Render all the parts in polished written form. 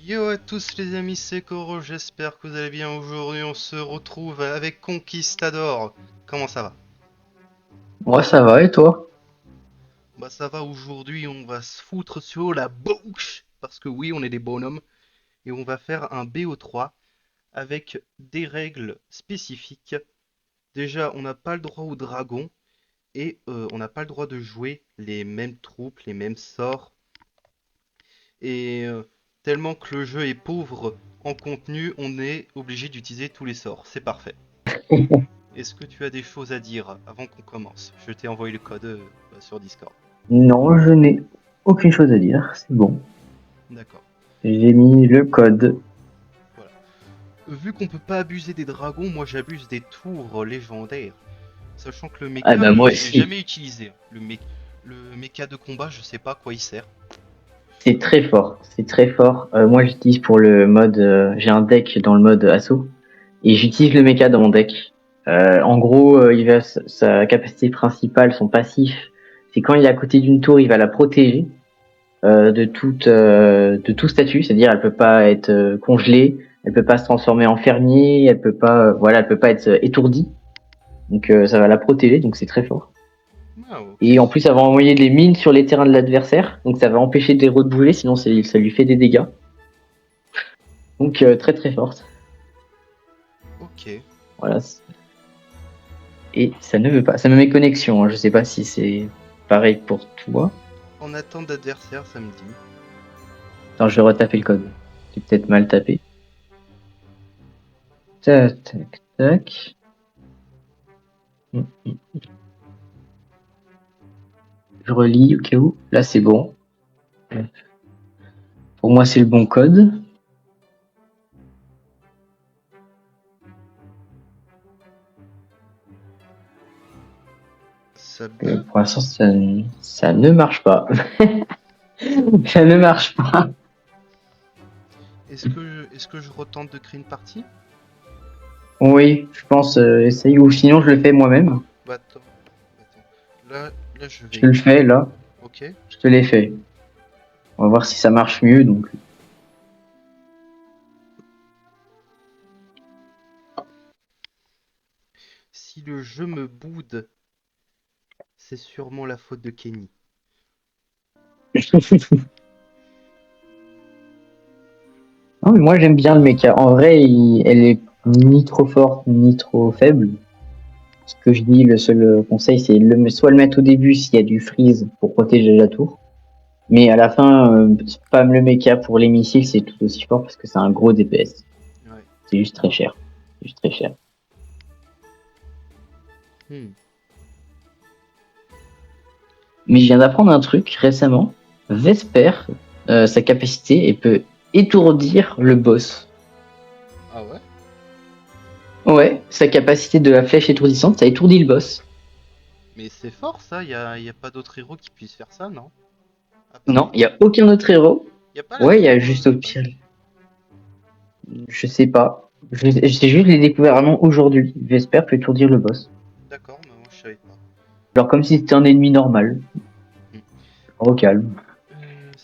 Yo à tous les amis, c'est Koro, j'espère que vous allez bien. Aujourd'hui on se retrouve avec Conquistador. Comment ça va? Moi, ça va, et toi? Bah ça va, aujourd'hui on va se foutre sur la bouche. Parce que oui, on est des bonhommes. Et on va faire un BO3 avec des règles spécifiques. Déjà, on n'a pas le droit aux dragons. Et on n'a pas le droit de jouer les mêmes troupes, les mêmes sorts. Et tellement que le jeu est pauvre en contenu, on est obligé d'utiliser tous les sorts. C'est parfait. Est-ce que tu as des choses à dire avant qu'on commence? Je t'ai envoyé le code sur Discord. Non, je n'ai aucune chose à dire, c'est bon. D'accord. J'ai mis le code. Voilà. Vu qu'on peut pas abuser des dragons, moi j'abuse des tours légendaires. Sachant que le Ah mecha, bah moi je l'ai aussi. jamais utilisé. Le mecha de combat, je sais pas à quoi il sert. C'est très fort, c'est très fort. Moi, j'utilise pour le mode... j'ai un deck dans le mode assaut. Et j'utilise le mecha dans mon deck. En gros, sa capacité principale, son passif, c'est quand il est à côté d'une tour, il va la protéger de tout statut. C'est-à-dire, elle peut pas être congelée, elle peut pas se transformer en fermier, elle peut pas, voilà, elle peut pas être étourdie. Donc ça va la protéger, donc c'est très fort. Ah ok. Et en plus, ça va envoyer des mines sur les terrains de l'adversaire, donc ça va empêcher des héros de bouger, sinon ça lui fait des dégâts. Donc très très forte. Ok. Voilà. Et ça ne veut pas. Ça me met connexion. Hein. Je sais pas si c'est pareil pour toi. En attente d'adversaire, ça me dit. Attends, je vais retaper le code. J'ai peut-être mal tapé. Tac, tac, tac. Je relis au cas où. Là, c'est bon. Pour moi, c'est le bon code. Ça... Pour l'instant, ça ne marche pas. Ça ne marche pas. Est-ce que je retente de créer une partie? Oui, je pense, essaye, ou sinon je le fais moi-même. Bah attends. Attends. Là je Je vais. te le fais, là. Ok. Je te l'ai fait. On va voir si ça marche mieux, donc. Si le jeu me boude, c'est sûrement la faute de Kenny. Non, mais moi, j'aime bien le mecha. En vrai, elle est ni trop forte, ni trop faible. Ce que je dis, le seul conseil, c'est soit le mettre au début s'il y a du freeze pour protéger la tour. Mais à la fin, spam le mecha pour les missiles, c'est tout aussi fort parce que c'est un gros DPS. Ouais. C'est juste très cher. C'est juste très cher. Hmm. Mais je viens d'apprendre un truc récemment. Vesper, sa capacité, elle peut étourdir le boss. Ah ouais? Ouais, sa capacité de la flèche étourdissante, ça étourdit le boss. Mais c'est fort ça, y a pas d'autres héros qui puissent faire ça, non? À part Non, il y Vesper. a aucun autre héros. Y a pas la Ouais, il y a tour juste de au base? pire. Je sais pas. C'est juste, je l'ai découvert vraiment aujourd'hui. Vesper peut étourdir le boss. D'accord, mais moi je savais pas. Genre comme si c'était un ennemi normal. Hmm. Au calme.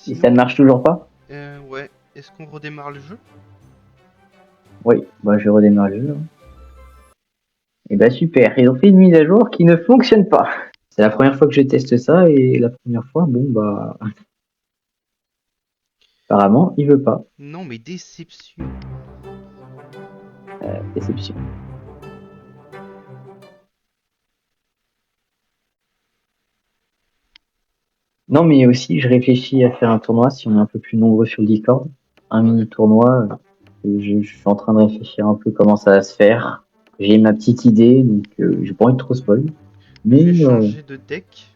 Et ça ne Sinon, marche toujours pas? ouais, est-ce qu'on redémarre le jeu? Oui, bah je redémarre le jeu. Et bah super, ils ont fait une mise à jour qui ne fonctionne pas. C'est la première fois que je teste ça et la première fois, bon bah apparemment il veut pas. Non, mais déception. Déception. Non mais aussi je réfléchis à faire un tournoi si on est un peu plus nombreux sur le Discord. Un Ouais. mini tournoi. Je suis en train de réfléchir un peu comment ça va se faire. J'ai ma petite idée, donc j'ai pas envie de trop spoil. Je Mais vais changer de deck.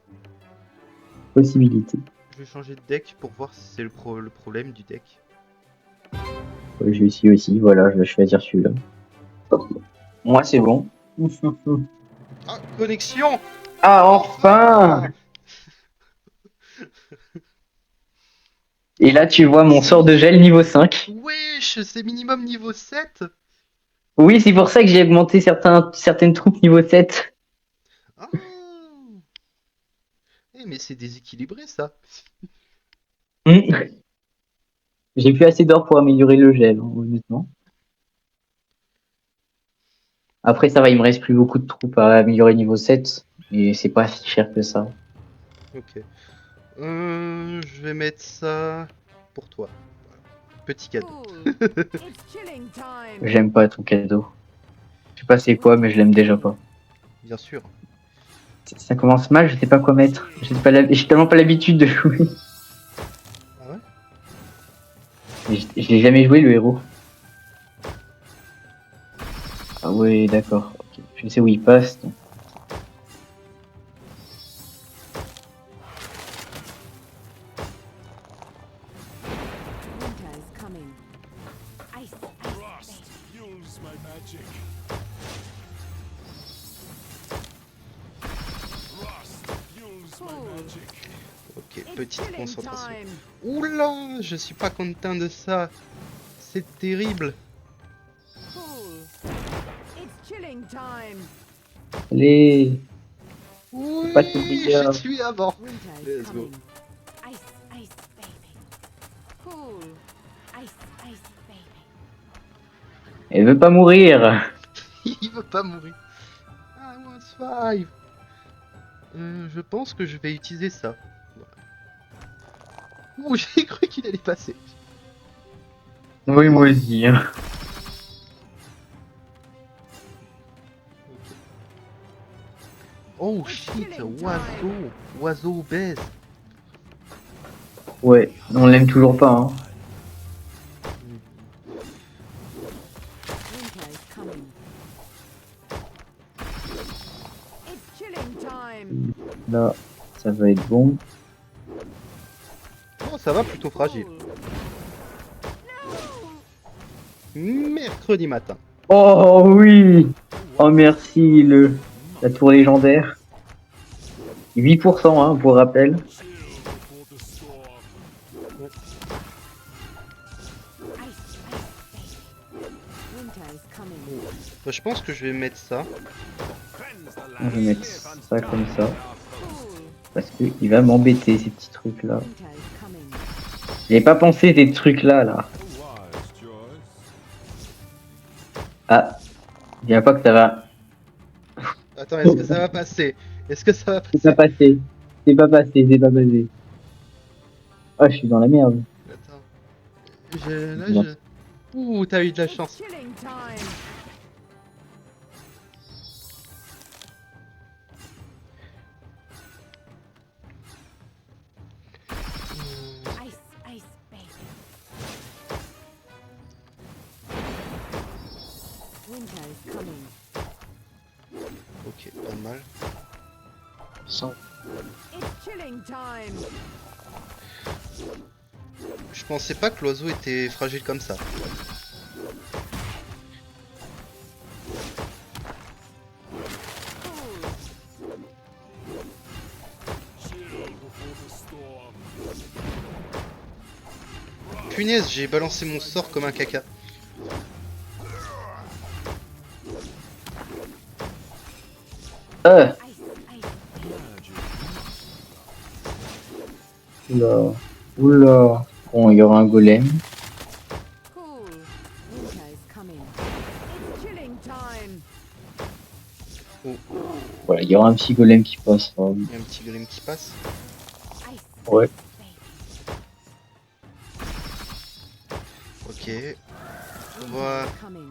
possibilité. Je vais changer de deck pour voir si c'est le problème du deck. Ouais, je suis aussi, voilà, je vais choisir celui-là. Moi c'est bon. Ah, connexion! Ah Enfin! enfin. Et là, tu vois mon sort de gel niveau 5. Wesh, c'est minimum niveau 7. Oui, c'est pour ça que j'ai augmenté certaines troupes niveau 7. Ah! Eh, mais c'est déséquilibré ça. Hmm. J'ai plus assez d'or pour améliorer le gel, hein, honnêtement. Après, ça va, il me reste plus beaucoup de troupes à améliorer niveau 7. Et c'est pas si cher que ça. Ok. Je vais mettre ça pour toi. Voilà. Petit cadeau. Cool. It's chilling time. J'aime pas ton cadeau. Je sais pas c'est quoi, mais je l'aime déjà pas. Bien sûr. Ça commence mal, je sais pas quoi mettre. J'ai tellement pas l'habitude de jouer. Ah ouais? Je l'ai jamais joué le héros. Ah ouais, d'accord. Ok. Je sais où il passe. Donc. Winter is coming. Ice, ice, Frost baby. fuels my magic. Frost fuels my Cool. magic. Ok, It's petite chilling concentration. time. Oula, je suis pas content de ça. C'est terrible. Cool. It's chilling time. Allez, Oui, Pas de dégâts. j'ai tué avant. Winter is Let's go. coming. Ice, ice, baby. Cool. Ice, ice, baby. elle veut pas mourir. Il veut pas mourir. I want five. Je pense que je vais utiliser ça. Voilà. Ouh, j'ai cru qu'il allait passer. Oui, moi aussi. Hein. Oh shit, oiseau. Oiseau obèse. Ouais, on l'aime toujours pas. Hein. Winter is coming. It's chilling time. Là, ça va être bon. Oh, ça va, plutôt fragile. Mercredi matin. Oh oui. Oh merci la tour légendaire. 8% hein, pour rappel. Chill before the storm. Ice, ice, baby. Winter is coming. Bah, je pense que je vais mettre ça. Cleanse the Je vais land. mettre ça comme ça. Cool. Parce que il va m'embêter ces petits trucs là. Winter is coming. J'avais pas pensé ces trucs là. A wise choice. Ah, je dirais pas que ça va. Attends, est-ce que ça va passer? Est-ce que ça va C'est pas passer? passé. C'est pas passé. Ah, je suis dans la merde. Attends. Là, je... Ouh, t'as eu de la It's chance. chilling time. Ice, ice, baby. Winter is coming. Ok, pas mal. It's chilling time. Je pensais pas que l'oiseau était fragile comme ça. Cool. Chill before the storm. Punaise, j'ai balancé mon sort comme un caca. Ah, Ice, ice, Magic. oula. Bon, il y aura un golem. cool. Winter is coming. It's chilling time. Voilà, il y aura un petit golem qui passe. Oh, Il y a un petit golem qui passe. Ice, ouais. baby. Ok. Winter Voilà. is coming.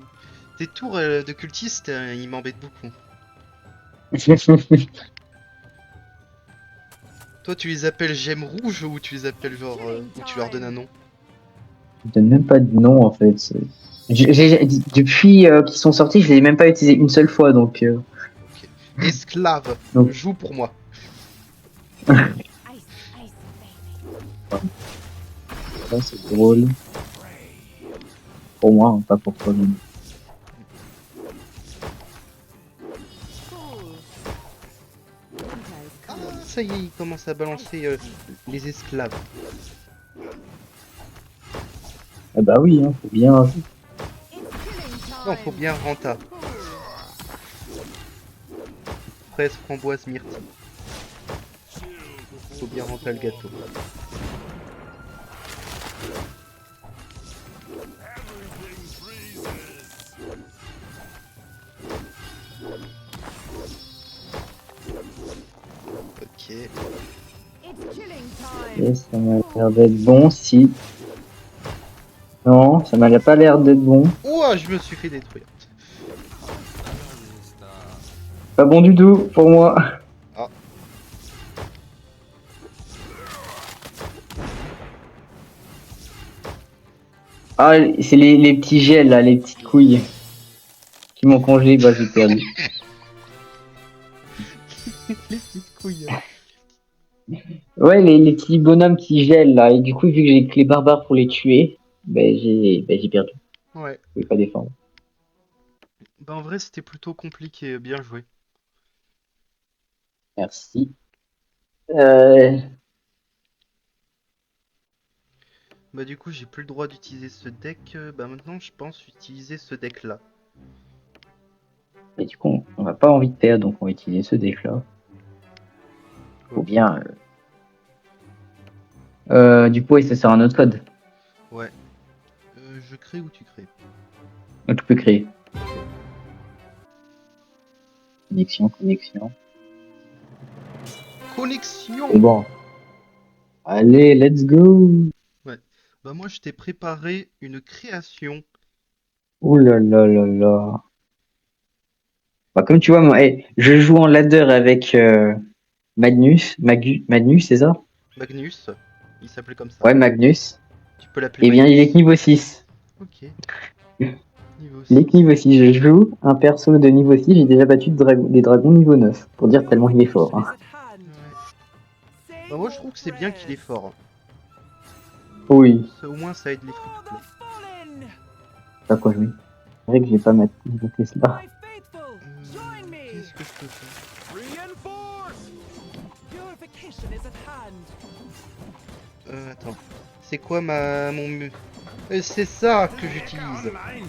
Tes tours de cultistes, ils m'embêtent beaucoup. Toi, tu les appelles gemmes rouges ou tu les appelles genre... ou tu leur donnes un nom? Je donne même pas de nom en fait. Depuis qu'ils sont sortis, je les ai même pas utilisés une seule fois donc. Ok. Esclave, Donc. joue pour moi. Ice, ice, baby. Ça c'est drôle. Pour moi, hein, pas pour toi. Mais... Cool. Winter is Ah, coming. ça y est, il commence à balancer les esclaves. Ah bah oui, hein, faut bien. It's chilling time. Non, faut bien renta. Cool. Fraise, framboise, myrtille. Chill before Faut bien the renta le storm. gâteau. It's killing time. Et ça m'a l'air d'être bon, si. Non, ça m'a pas l'air d'être bon. Ouah, je me suis fait détruire. Pas bon du tout, pour moi. Ah. Ah, c'est les petits gels, là, les petites couilles. Qui m'ont congelé, bah j'ai perdu. Les petites couilles. Ouais, les petits bonhommes qui gèlent, là. Et du coup, vu que j'ai que les barbares pour les tuer, j'ai perdu. Ouais. Je pouvais pas défendre. Bah en vrai, c'était plutôt compliqué. Bien joué. Merci. Euh, Bah du coup, j'ai plus le droit d'utiliser ce deck. Bah maintenant, je pense utiliser ce deck-là. et du coup, on n'a pas envie de perdre, donc on va utiliser ce deck-là. Ou bien. Du coup, ouais, ça sert à un autre code. Ouais. Je crée ou tu crées? Donc, tu peux créer. Connexion. Connexion! C'est bon. Allez, let's go. Bah moi, je t'ai préparé une création. Ouh là là là là. Bah, comme tu vois, moi, je joue en ladder avec Magnus, c'est ça? Magnus. Il s'appelait comme ça. Ouais, Magnus. Tu peux l'appeler Eh bien, il est Magnus. niveau 6. Ok. Niveau Il 6. est niveau 6. Je joue un perso de niveau 6. J'ai déjà battu des dragons niveau 9. Pour dire tellement il est fort. Hein. Ouais. Bah moi, je trouve que c'est bien qu'il est fort. Oui. Au moins, ça aide les free-to-play. Pas quoi jouer. C'est vrai que je vais pas mettre Tesla. My faithful, join me. Qu'est-ce que je peux faire? Reinforce! Purification is at hand. Attends. C'est quoi c'est ça que j'utilise. Online!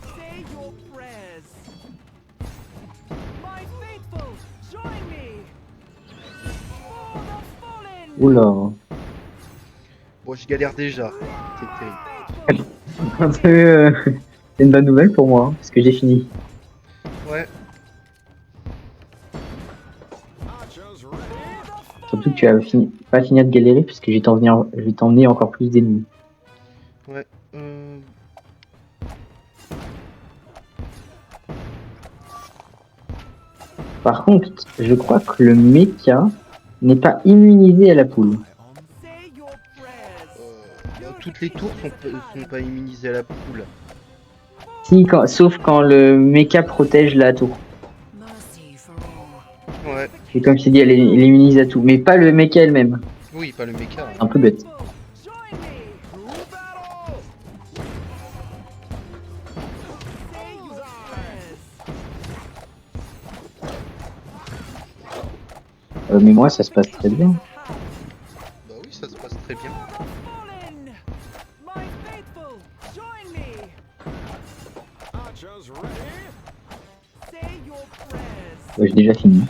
Say your prayers. My faithful, join me. For the fallen. Oula. Bon, je galère déjà. C'est terrible. Faithful. Un peu, c'est une bonne nouvelle pour moi, hein, parce que j'ai fini. Ouais. Archers ready! Surtout que tu as pas fini de galérer, parce que je vais t'emmener encore plus d'ennemis. Ouais. Par contre, je crois que le mecha n'est pas immunisé à la poule. Say your prayers. Toutes les tours sont pas immunisées à la poule. Si, sauf quand le mecha protège la tour. Mercy for all. Ouais. C'est comme si dit, elle immunise à tout, mais pas le mecha elle-même. Oui, pas le mecha. Un peu bête. Join me. True battle! Say your prayers. Mais moi, ça se passe très bien. Bah oui, ça se passe très bien. For the fallen. My faithful, join me. Archers ready! Say your prayers. Ouais, j'ai déjà fini.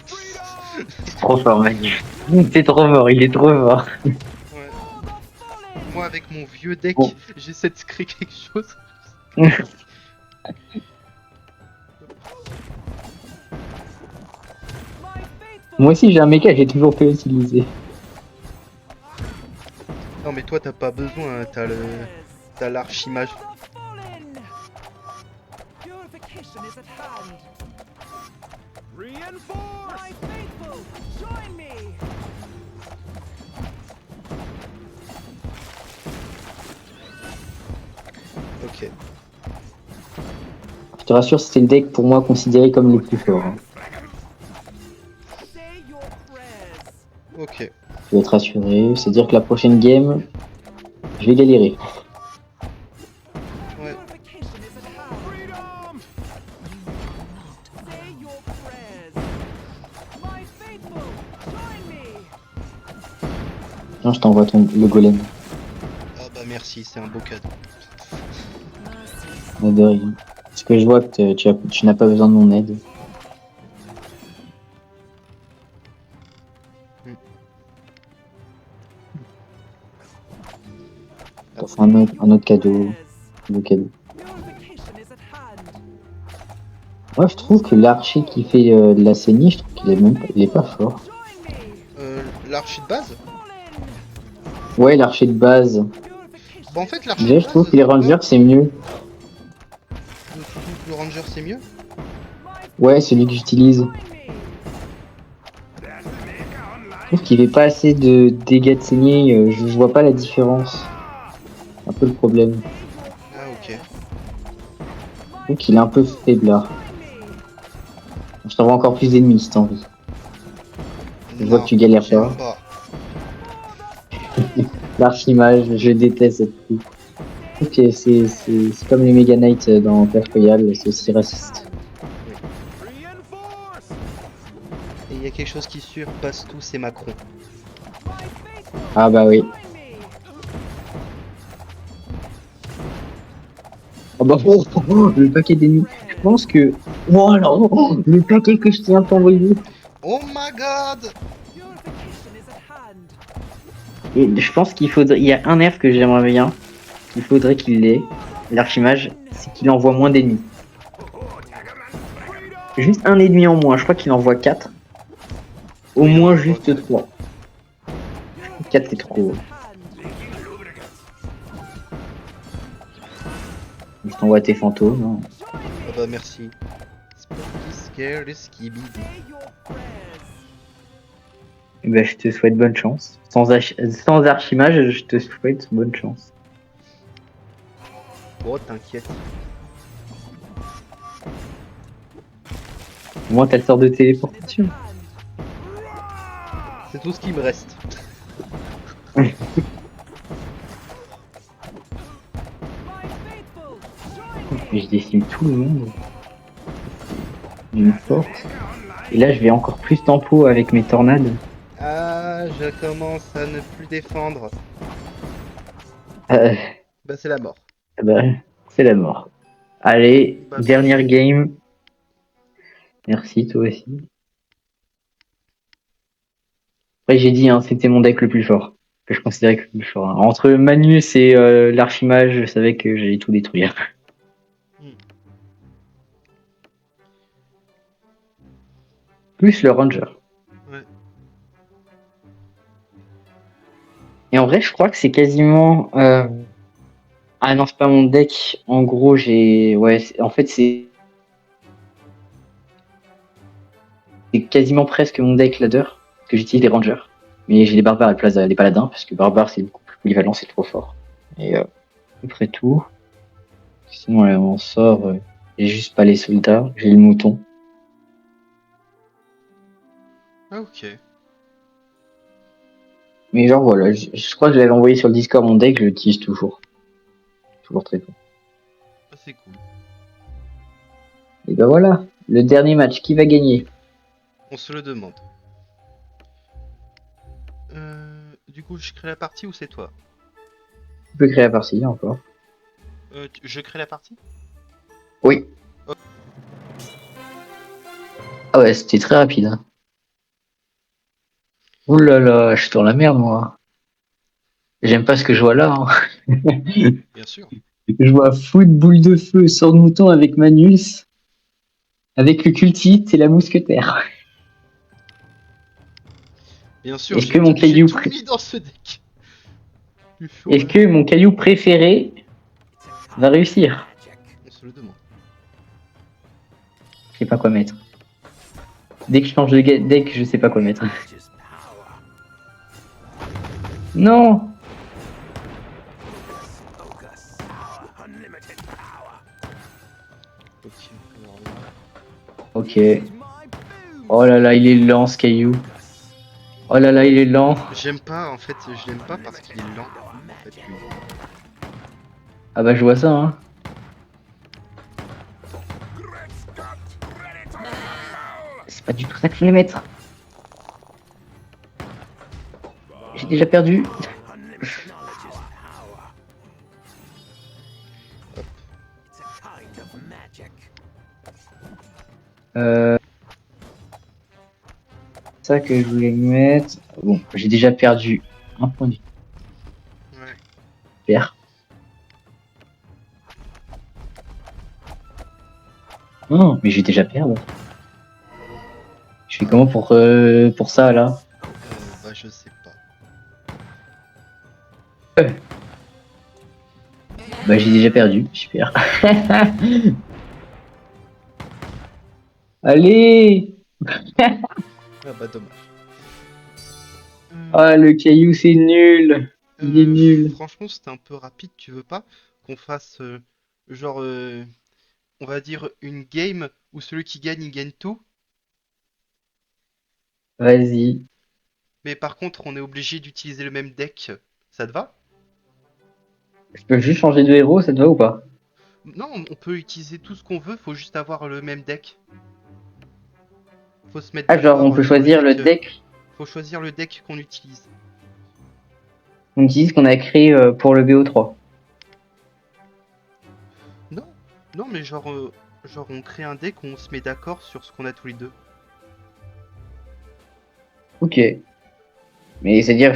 Freedom! Trop fort, Manu. C'est trop fort, il est trop fort. Ouais. For the fallen. Moi, avec mon vieux deck, Bon. j'essaie de créer quelque chose. My faithful. Moi aussi, j'ai un mecha, j'ai toujours fait utiliser. Non, mais toi, t'as pas besoin. Hein, t'as l'archimage. For the fallen. Purification is at hand. Reinforce! My faithful, join me. Ok. Je te rassure, c'est le deck pour moi considéré comme le plus fort. Hein. Say your prayers. Ok. Je vais être rassuré. C'est-à-dire que la prochaine game, je vais galérer. Ouais. Purification is at hand. Freedom! Say your prayers. My faithful, join me. Tiens, je t'envoie le golem. Ah bah merci, c'est un beau cadeau. Mais de rien. Parce que je vois que tu n'as pas besoin de mon aide. T'offres un autre cadeau. Prayers. Le cadeau. Purification is at hand. Moi, je trouve que l'archer qui fait de la saignée, je trouve qu'il est même, il est pas fort. L'archer de base? Ouais, l'archer de base. Bah en fait l'archer de Déjà, je base, trouve que les rangers, c'est mieux. tu trouves que le ranger c'est mieux? Ouais, celui que j'utilise. Je trouve qu'il fait pas assez de dégâts de saignée. Je vois pas la différence. C'est un peu le problème. Ah ok. Je trouve qu'il est un peu faiblard. Je t'envoie encore plus d'ennemis si t'as envie. Je vois que tu galères j'aime pas. pas. L'archimage, je déteste cette truc. Ok, c'est comme les Mega Knights dans Clash Royale, c'est aussi raciste. Reinforce! Et il y a quelque chose qui surpasse tout, c'est Macron. Ah bah oui. Oh bah le paquet d'ennemis. Je pense que... Oh alors, le paquet que je tiens à t'envoyer. Oh my god! Purification is at hand. Et je pense qu'il faudrait... Il y a un nerf que j'aimerais bien. Il faudrait qu'il l'ait. L'archimage, c'est qu'il envoie moins d'ennemis. Juste un ennemi en moins. Je crois qu'il envoie 4. Au Oui, moins on voit juste que- 3. 4 c'est trop. Hand. Je t'envoie tes fantômes. Hein. Ah bah merci. Spooky Scare Skibidi. Say your prayers. Et ben, je te souhaite bonne chance. Sans archimage, je te souhaite bonne chance. Oh t'inquiète. Au moins, t'as le sort de téléportation. C'est tout ce qui me reste. My faithful, join me. Et je décime tout le monde. D'une force. Et là, je vais encore plus tempo avec mes tornades. Ah, je commence à ne plus défendre. Euh, Bah c'est la mort. bah, c'est la mort. Allez, Bah, dernière game. Merci, toi aussi. Après, j'ai dit, hein, c'était mon deck le plus fort. Que je considérais que le plus fort. Hein. Entre Magnus et l'archimage, je savais que j'allais tout détruire. Plus le ranger. Ouais. Et en vrai, je crois que c'est quasiment... Ah non, c'est pas mon deck. En gros, j'ai... Ouais, en fait, c'est quasiment presque mon deck ladder. Parce que j'utilise les rangers. Mais j'ai les barbares à la place des paladins. Parce que barbares, c'est beaucoup plus polyvalent, c'est trop fort. Et à peu près tout. Sinon, on sort... j'ai juste pas les soldats. J'ai le mouton. Ah ok. Mais genre, voilà. Je crois que je l'avais envoyé sur le Discord, mon deck. Je l'utilise toujours. Toujours très fort. Ah, c'est cool. Et ben voilà. Le dernier match. Qui va gagner? On se le demande. Du coup, je crée la partie ou c'est toi? Tu peux créer la partie encore. Je crée la partie? Oui. Ah ouais, c'était très rapide. Hein. Ouh là là, je suis dans la merde, moi. J'aime pas ce que je vois là. Hein. Bien sûr. Je vois foot, boule de feu, sort de mouton avec Manus, avec le cultite et la mousquetaire. Bien sûr, Est-ce que mon j'ai caillou tout mis dans ce deck. Du chaud, Est-ce que mon caillou préféré va réussir? on se le demande. Je sais pas quoi mettre. Dès que je change de deck, je sais pas quoi mettre. Non. Ok, alors là. Ok. Oh là là, il est lent ce caillou. Oh là là, il est lent. J'aime pas, en fait, je l'aime pas parce qu'il est lent. En fait, lui. Ah bah je vois ça, hein. C'est pas du tout ça que je voulais mettre. J'ai déjà perdu. Ça que je voulais mettre. Bon, j'ai déjà perdu un point de vie. Ouais. Super. Non, mais je vais déjà perdre. Je fais comment pour ça, là? Bah, je sais pas. Bah, j'ai déjà perdu. Super. Allez! Ah bah, dommage. Ah, le caillou, c'est nul. Il est nul. Franchement, c'était un peu rapide. Tu veux pas qu'on fasse, genre, on va dire une game où celui qui gagne, il gagne tout? Vas-y. Mais par contre, on est obligé d'utiliser le même deck. Ça te va? Je peux juste changer de héros, ça te va ou pas? Non, on peut utiliser tout ce qu'on veut, faut juste avoir le même deck. Faut se mettre Ah, genre, on d'accord peut sur le choisir le deck. deck Faut choisir le deck qu'on utilise. qu'on utilise, qu'on a créé pour le BO3. Non, non, mais genre on crée un deck où on se met d'accord sur ce qu'on a tous les deux. Ok. Mais c'est-à-dire,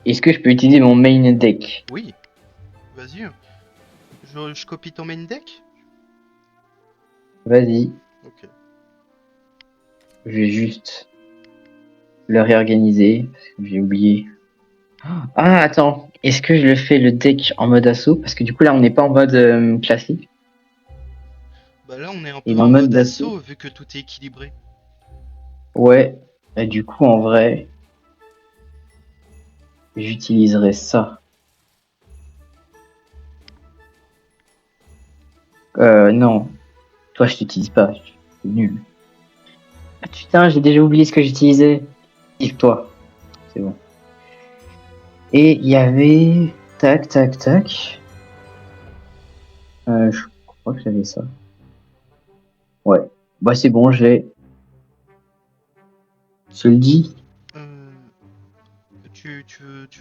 est-ce que je peux utiliser mon main deck? Oui, vas-y. Je copie ton main deck? Vas-y. Ok. Je vais juste le réorganiser, parce que j'ai oublié. Ah, attends. Est-ce que je le fais le deck en mode assaut? Parce que du coup, là, on n'est pas en mode classique. Bah là, on est un Et peu dans en le mode mode d'assaut. assaut vu que tout est équilibré. Ouais. Et du coup, en vrai, j'utiliserai ça. Non. Toi, je t'utilise pas. C'est nul. Ah, putain, j'ai déjà oublié ce que j'utilisais. Toi. C'est bon. Et il y avait... Tac, tac, tac. Je crois que j'avais ça. Ouais. Bah, c'est bon, je l'ai. Je te le dis. Euh, tu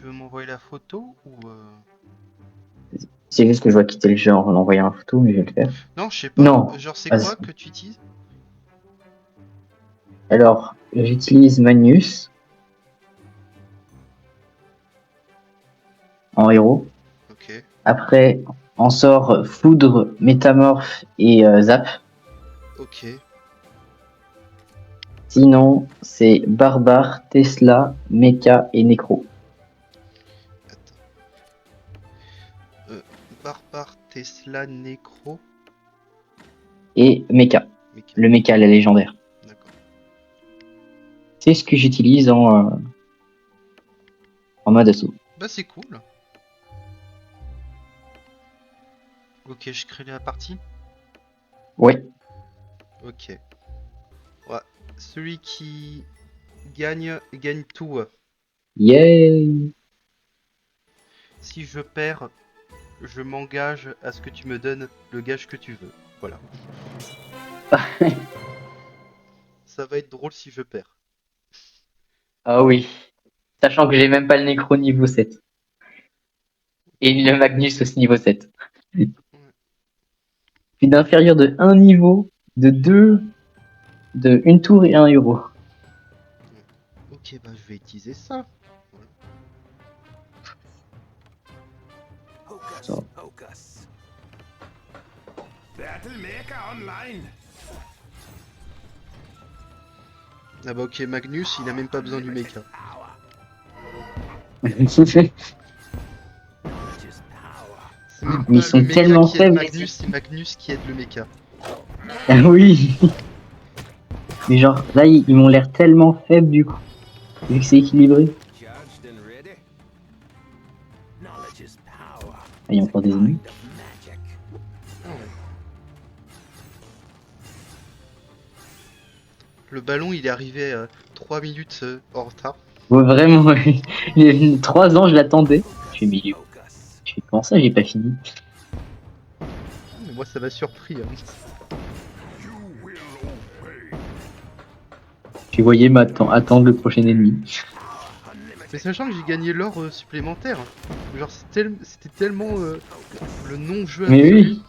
veux m'envoyer la photo ou C'est juste que je dois quitter le jeu en envoyant une photo, mais je vais le faire. Non, je sais pas. Non. Genre, c'est Vas-y. quoi que tu utilises? Alors, j'utilise Magnus en héros. Ok. Après, on sort Foudre, Métamorphe et Zap. Ok. Sinon, c'est Barbare, Tesla, Mecha et Necro. Attends. Barbare, Tesla, Necro. Et Mecha. Mecha. Le Mecha, la légendaire. D'accord. C'est ce que j'utilise en mode assaut. Bah c'est cool. Ok, je crée la partie. Ouais. Ok. Ouais. Celui qui gagne, gagne tout. Yay. Si je perds, je m'engage à ce que tu me donnes le gage que tu veux. Voilà. Ça va être drôle si je perds. Ah oui. Sachant que j'ai même pas le Necro niveau 7. Et le Magnus aussi niveau 7. Puis d'inférieur de 1 niveau, de 2, de une tour et 1 euro. Ok, bah je vais utiliser ça. Hocus So. pocus. Battle Maker Online. Ah bah ok, Magnus, il a même pas besoin du mecha. Just power. C'est même Mais ils pas sont le mecha tellement qui aide faibles. Magnus, c'est Magnus qui aide le mecha. Ah oui. Mais genre, là, ils m'ont l'air tellement faibles du coup. Vu que c'est équilibré. Charged and ready. Knowledge is power. Ah, il y a encore des ennemis. Kind of magic. Ah ouais. Le ballon, il est arrivé 3 minutes en retard. Ouais, vraiment, il y a 3 ans, je l'attendais. Je fais, mais Focus. comment ça, j'ai pas fini? Mais moi, ça m'a surpris. Hein. You will obey. Tu voyais attendre le prochain ennemi. Mais sachant que j'ai gagné l'or supplémentaire. Genre, c'était tellement le non-jeu Mais absolu. oui,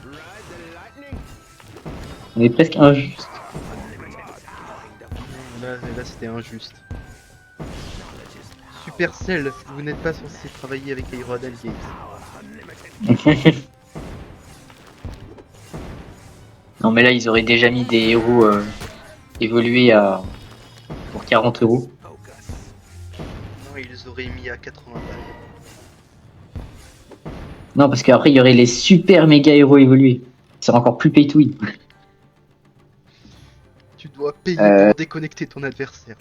Ride the lightning. on est presque injuste. Là c'était injuste. Supercell, vous n'êtes pas censé travailler avec Aerodel Games. Non, mais là, ils auraient déjà mis des héros évolués pour 40 euros. Focus. Non, ils auraient mis à 80 balles. Non, parce qu'après, il y aurait les super méga héros évolués. C'est encore plus pay to win. Tu dois payer Euh. pour déconnecter ton adversaire.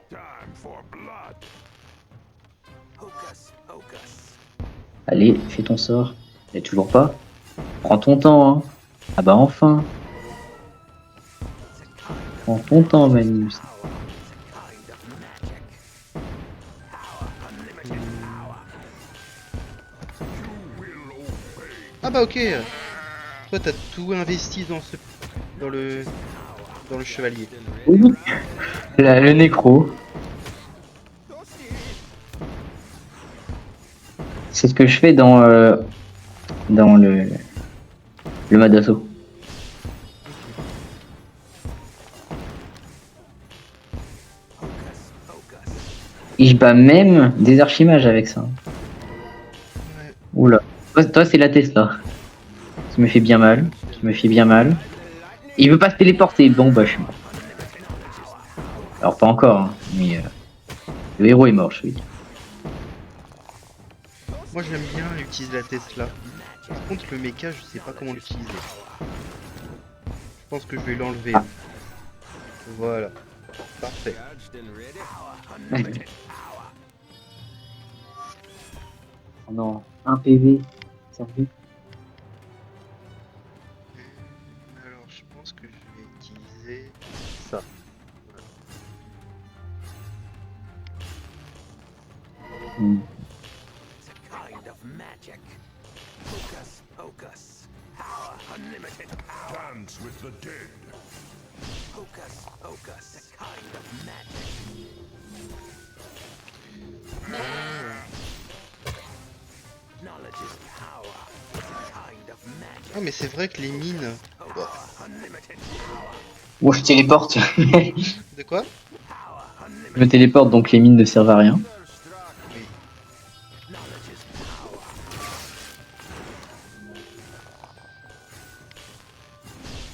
Time for blood. Hocus pocus. Allez, fais ton sort. Mais toujours pas. Prends ton temps, hein. Ah bah enfin. Prends ton temps, Magnus. Kind of magic. Power. Unlimited power. You will obey. Ah bah ok. Toi t'as tout investi dans le chevalier. Oui. Le nécro. C'est ce que je fais dans le mode assaut. Hocus pocus. Et je bats même des archimages avec ça. Ouais. Oula. Toi, c'est la Tesla. Qui me fait bien mal. Qui me fait bien mal. Et il veut pas se téléporter. Bon, bah, je suis mort. Alors, pas encore, hein, mais le héros est mort, je suis. Moi j'aime bien utiliser la Tesla. Par contre le mecha je sais pas comment l'utiliser. Je pense que je vais l'enlever. Voilà. Parfait. Judged and ready. Oh non, un PV. Servi. Alors je pense que je vais utiliser ça. Hmm. It's a kind of magic. Hocus pocus. Power. Unlimited power. Dance with the dead. Hocus pocus. A kind of magic. Knowledge is power. It's a kind of magic. Ah mais c'est vrai que les mines... Power. Unlimited power. Bon, je téléporte. De quoi? Power. Unlimited. Je me téléporte, donc les mines ne servent à rien. Oui. Knowledge is power.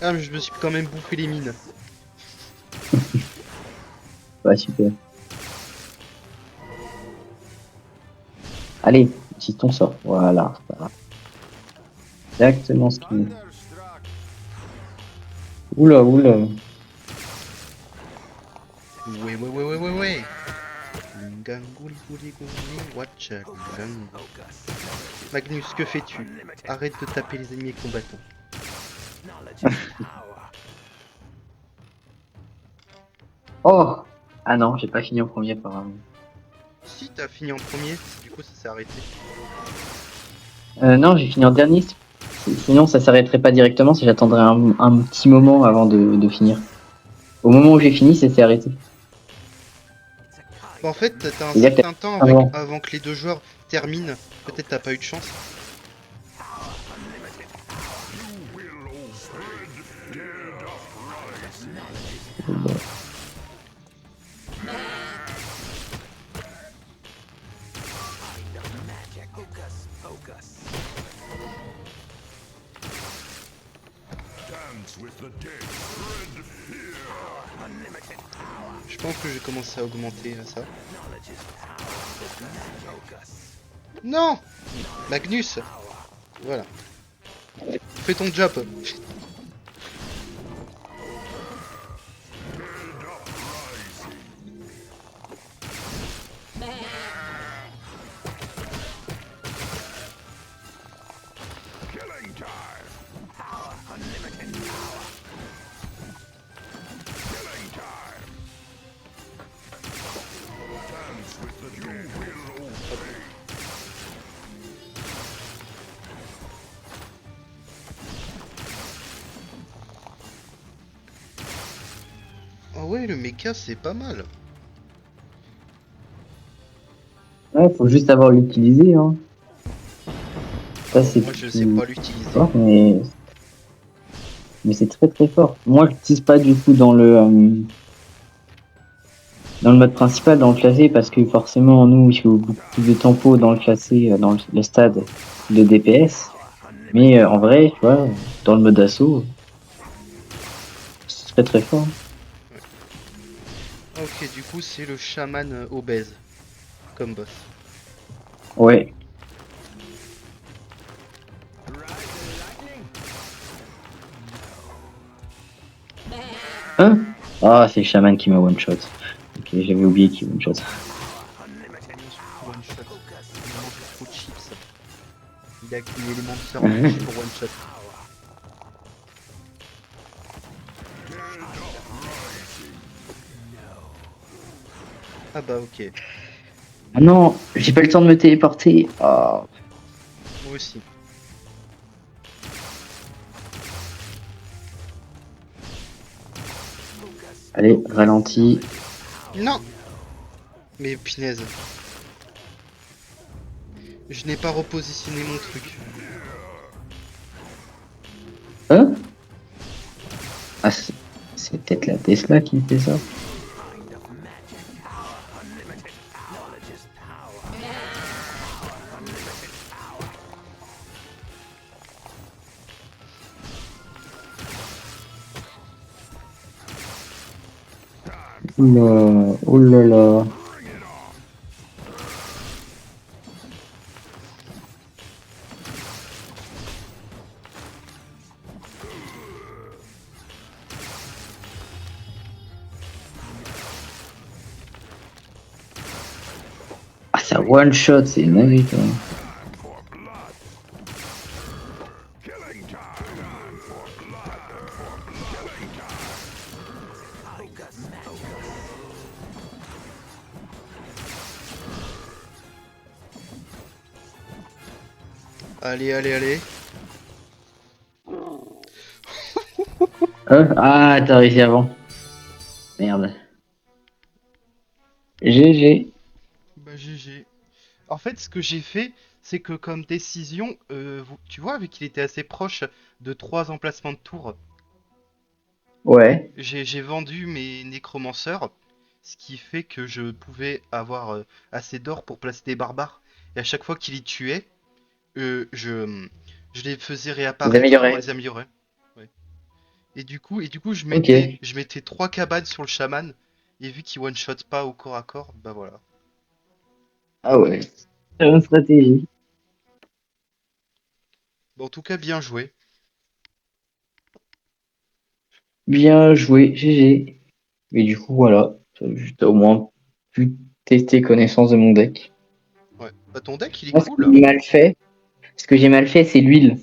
Ah mais je me suis quand même bouffé les mines. Ouais, super. Allez, utilise ton sort. Voilà. Voilà. Exactement ce qu'il veut. Oula, oula. Ouais. Lungangouli, gouli, gouli, watcha, lungang. Magnus, que fais-tu? Arrête de taper les ennemis combattants. Knowledge is power. Oh! Ah non, j'ai pas fini en premier apparemment. Si t'as fini en premier, du coup ça s'est arrêté. Non, j'ai fini en dernier. Sinon, ça s'arrêterait pas directement si j'attendrais un petit moment avant de finir. Au moment où j'ai fini, ça s'est arrêté. It's a kind En fait, t'as un Il y a certain temps avant. avant que les deux joueurs terminent. Peut-être t'as pas eu de chance. of magic. Hocus pocus. Dance with the dead. Spread fear. Unlimited power. Je pense que j'ai commencé à augmenter ça. Knowledge is power. Hocus. Non! Magnus! Voilà. Fais ton job. Killing time. Power. Unlimited power. Killing time. Dance with the dead. You will obey. Ah ouais, le mecha c'est pas mal. Ouais, faut juste savoir l'utiliser, hein. Ça, c'est Moi je sais pas l'utiliser. fort, mais c'est très très fort. Moi, je l'utilise pas du coup dans dans le mode principal, dans le classé, parce que forcément, nous, il faut beaucoup plus de tempo dans le classé, dans le stade de DPS. Mais en vrai, tu vois, dans le mode assaut, c'est très très fort. Ok, du coup, c'est le chaman obèse comme boss. Ouais. Hein? Ah, c'est le chaman qui m'a one shot. Ok, j'avais oublié qu'il one shot. One shot. Il mange trop de chips. Il a qu'une élément de surprise pour one shot. Ah bah ok, Ah non, j'ai pas le temps de me téléporter. Ah. moi aussi. Allez, ralenti. Non! Mais punaise. Je n'ai pas repositionné mon truc. Hein? Ah, c'est peut-être la Tesla qui fait ça. Oula, oh là là. Ah, ça one shot, c'est une dinguerie quand même. Allez, allez, allez. Ah, t'as réussi avant. Merde. GG. Bah GG. En fait, ce que j'ai fait, c'est que comme décision, tu vois, vu qu'il était assez proche de 3 emplacements de tour, Ouais. j'ai vendu mes nécromanceurs, ce qui fait que je pouvais avoir assez d'or pour placer des barbares. Et à chaque fois qu'il y tuait, je les faisais Vous réapparaître et on améliorez. les améliorait. Ouais. Et du coup, Ok. je mettais 3 cabanes sur le chaman. Et vu qu'il one-shot pas au corps à corps, bah voilà. Ah ouais. Très bonne stratégie. Bon, en tout cas, bien joué. Bien joué, GG. Et du coup, voilà. T'as au moins pu tester connaissance de mon deck. Ouais. Bah ton deck, il est Moi, ce que cool. j'ai mal fait, c'est l'huile.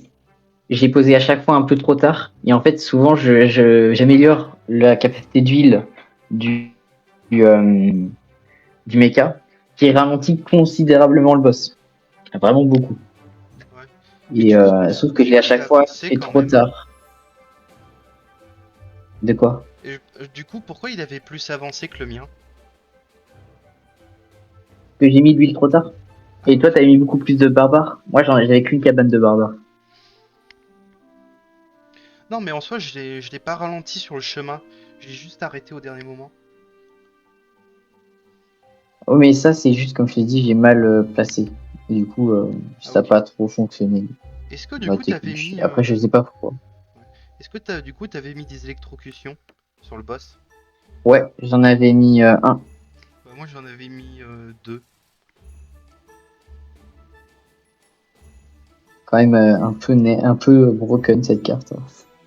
J'ai posé à chaque fois un peu trop tard. Et en fait, souvent, j'améliore la capacité d'huile du, du, euh, du mecha, qui ralentit considérablement le boss. Vraiment beaucoup. Ouais. Mais Et sauf que je l'ai à du coup, chaque t'as fois avancé fait quand trop même. tard. De quoi? Et, du coup, pourquoi il avait plus avancé que le mien? Que j'ai mis de l'huile trop tard. Ah Et toi, ok. t'avais mis beaucoup plus de barbares. Moi, j'avais qu'une cabane de barbares. Non, mais en soi, je l'ai pas ralenti sur le chemin. Je l'ai juste arrêté au dernier moment. Oh, mais ça, c'est juste, comme je t'ai dit, j'ai mal placé. Et du coup, Ah ça n'a ok. pas trop fonctionné, Est-ce que du ma coup, t'avais technique. mis... Après, je sais pas pourquoi. ouais. Est-ce que du coup, t'avais mis des électrocutions sur le boss? Ouais, j'en avais mis un. Bah, moi, j'en avais mis 2. Quand même un peu broken cette carte, hein,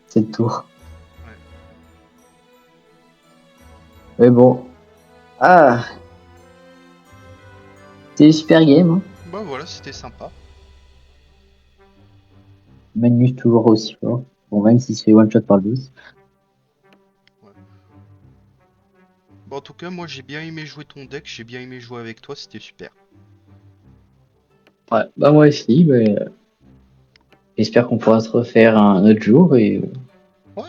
cette tour. Ouais. Mais bon. Ah, c'est super game, hein. Bah voilà, c'était sympa. Magnus toujours aussi fort. Bon, même s'il se fait one shot par le boss. Ouais. Bon, en tout cas, moi, j'ai bien aimé jouer ton deck. J'ai bien aimé jouer avec toi. C'était super. Ouais, bah moi aussi, j'espère qu'on pourra se refaire un autre jour et Ouais,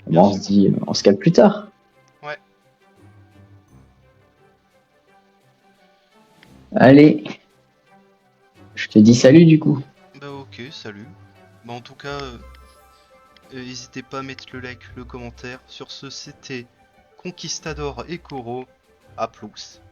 bien bon, on se sûr. dit, on se capte plus tard. Ouais. Allez, je te dis salut du coup. Bah ok, salut. Bah en tout cas, n'hésitez pas à mettre le like, le commentaire. Sur ce, c'était Conquistador et Koro. à plus.